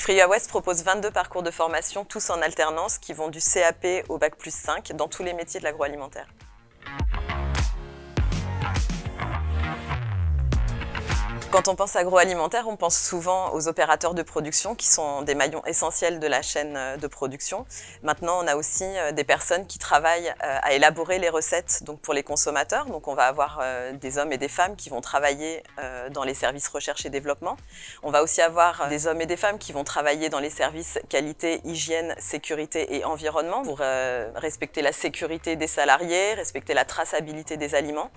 L'IFRIA West propose 22 parcours de formation, tous en alternance, qui vont du CAP au Bac+5 dans tous les métiers de l'agroalimentaire. Quand on pense agroalimentaire, on pense souvent aux opérateurs de production qui sont des maillons essentiels de la chaîne de production. Maintenant, on a aussi des personnes qui travaillent à élaborer les recettes donc pour les consommateurs. Donc, on va avoir des hommes et des femmes qui vont travailler dans les services recherche et développement. On va aussi avoir des hommes et des femmes qui vont travailler dans les services qualité, hygiène, sécurité et environnement pour respecter la sécurité des salariés, respecter la traçabilité des aliments.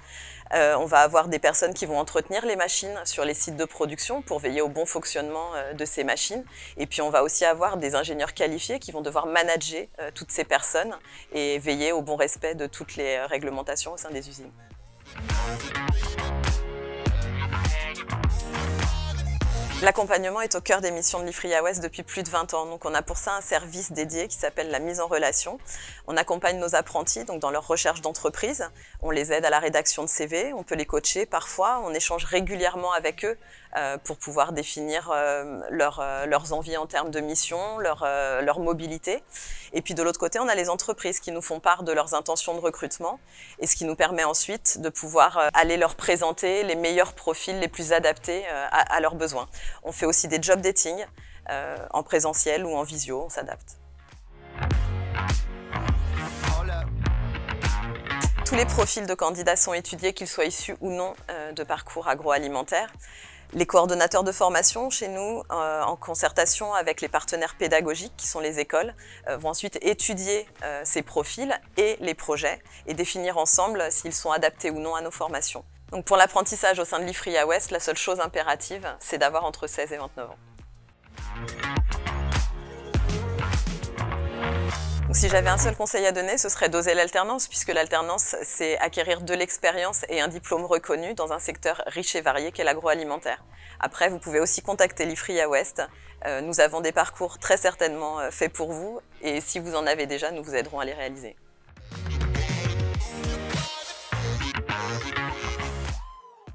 On va avoir des personnes qui vont entretenir les machines sur les sites de production pour veiller au bon fonctionnement de ces machines. Et puis on va aussi avoir des ingénieurs qualifiés qui vont devoir manager toutes ces personnes et veiller au bon respect de toutes les réglementations au sein des usines. L'accompagnement est au cœur des missions de l'IFRIA West depuis plus de 20 ans. Donc on a pour ça un service dédié qui s'appelle la mise en relation. On accompagne nos apprentis donc dans leur recherche d'entreprise. On les aide à la rédaction de CV, on peut les coacher parfois. On échange régulièrement avec eux pour pouvoir définir leurs envies en termes de mission, leur mobilité. Et puis de l'autre côté, on a les entreprises qui nous font part de leurs intentions de recrutement et ce qui nous permet ensuite de pouvoir aller leur présenter les meilleurs profils les plus adaptés à leurs besoins. On fait aussi des job dating en présentiel ou en visio, on s'adapte. Tous les profils de candidats sont étudiés, qu'ils soient issus ou non de parcours agroalimentaires. Les coordonnateurs de formation chez nous, en concertation avec les partenaires pédagogiques qui sont les écoles, vont ensuite étudier ces profils et les projets et définir ensemble s'ils sont adaptés ou non à nos formations. Donc pour l'apprentissage au sein de l'IFRIA West, la seule chose impérative, c'est d'avoir entre 16 et 29 ans. Donc si j'avais un seul conseil à donner, ce serait d'oser l'alternance, puisque l'alternance, c'est acquérir de l'expérience et un diplôme reconnu dans un secteur riche et varié qu'est l'agroalimentaire. Après, vous pouvez aussi contacter l'IFRIA West. Nous avons des parcours très certainement faits pour vous, et si vous en avez déjà, nous vous aiderons à les réaliser.